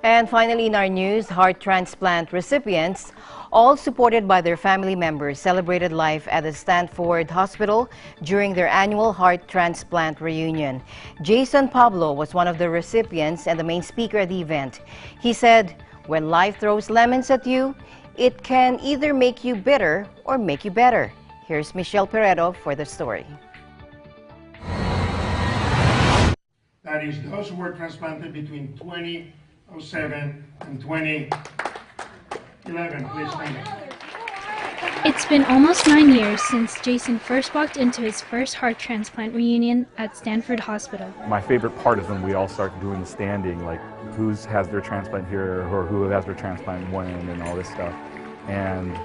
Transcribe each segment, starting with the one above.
And finally, in our news, heart transplant recipients, all supported by their family members, celebrated life at the Stanford Hospital during their annual heart transplant reunion. Jason Pablo was one of the recipients and the main speaker at the event. He said, "When life throws lemons at you, it can either make you bitter or make you better." Here's Michelle Peredo for the story. That is, those who were transplanted between 2007 and 2011. Please stand up. It's been almost 9 years since Jason first walked into his first heart transplant reunion at Stanford Hospital. My favorite part is when we all start doing the standing, like who has their transplant here or who has their transplant when and all this stuff. And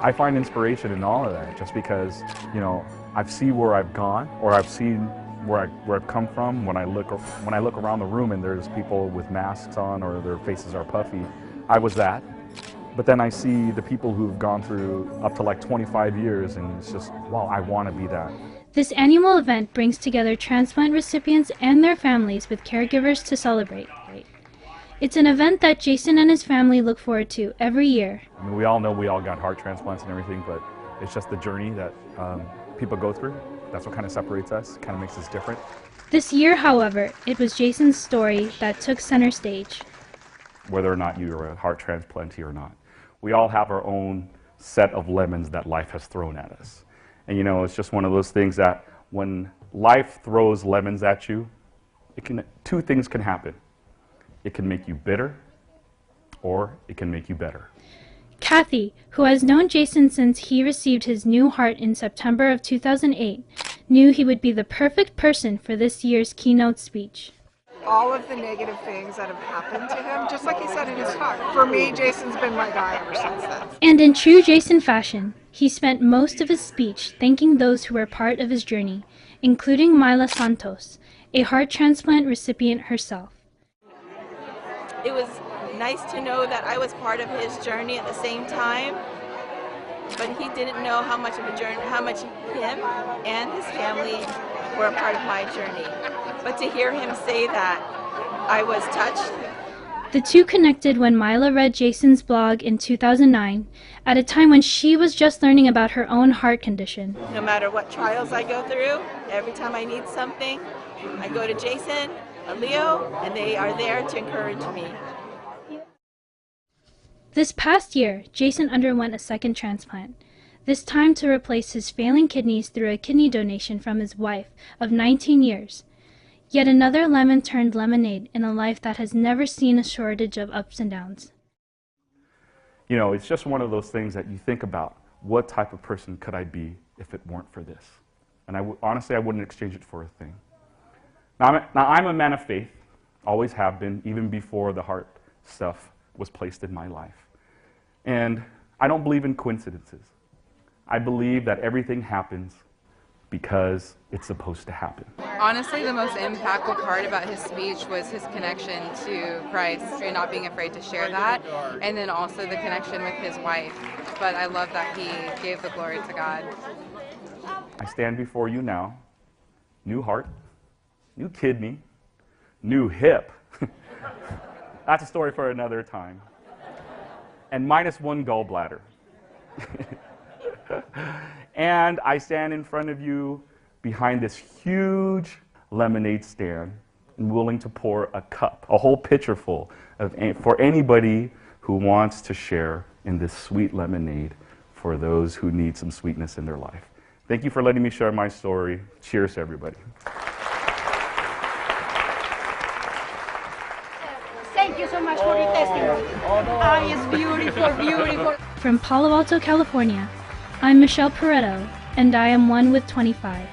I find inspiration in all of that just because, you know, I've seen where I've gone or I've seen where I've come from. When I look around the room and there's people with masks on or their faces are puffy, I was that. But then I see the people who've gone through up to like 25 years and it's just, wow, I want to be that. This annual event brings together transplant recipients and their families with caregivers to celebrate. It's an event that Jason and his family look forward to every year. I mean, we all know we all got heart transplants and everything, but it's just the journey that people go through. That's what kind of separates us, kind of makes us different. This year, however, it was Jason's story that took center stage. Whether or not you're a heart transplantee or not, we all have our own set of lemons that life has thrown at us. And you know, it's just one of those things that when life throws lemons at you, two things can happen. It can make you bitter, or it can make you better. Kathy, who has known Jason since he received his new heart in September of 2008, knew he would be the perfect person for this year's keynote speech. All of the negative things that have happened to him, just like he said in his talk. For me, Jason's been my guy ever since then. And in true Jason fashion, he spent most of his speech thanking those who were part of his journey, including Myla Santos, a heart transplant recipient herself. It was nice to know that I was part of his journey at the same time, but he didn't know how much of a journey, how much him and his family were a part of my journey. But to hear him say that, I was touched. The two connected when Myla read Jason's blog in 2009, at a time when she was just learning about her own heart condition. No matter what trials I go through, every time I need something, I go to Jason, Leo, and they are there to encourage me. This past year, Jason underwent a second transplant, this time to replace his failing kidneys through a kidney donation from his wife of 19 years. Yet another lemon turned lemonade in a life that has never seen a shortage of ups and downs. You know, it's just one of those things that you think about, what type of person could I be if it weren't for this? And honestly, I wouldn't exchange it for a thing. Now, I'm a man of faith, always have been, even before the heart stuff was placed in my life. And I don't believe in coincidences. I believe that everything happens because it's supposed to happen. Honestly, the most impactful part about his speech was his connection to Christ and not being afraid to share that, and then also the connection with his wife. But I love that he gave the glory to God. I stand before you now, new heart, new kidney, new hip. That's a story for another time. And -1 gallbladder. And I stand in front of you behind this huge lemonade stand and willing to pour a cup, a whole pitcher full, for anybody who wants to share in this sweet lemonade for those who need some sweetness in their life. Thank you for letting me share my story. Cheers, everybody. Thank you so much for your testimony. It's beautiful, beautiful. From Palo Alto, California, I'm Michelle Peredo, and I am 1 with 25.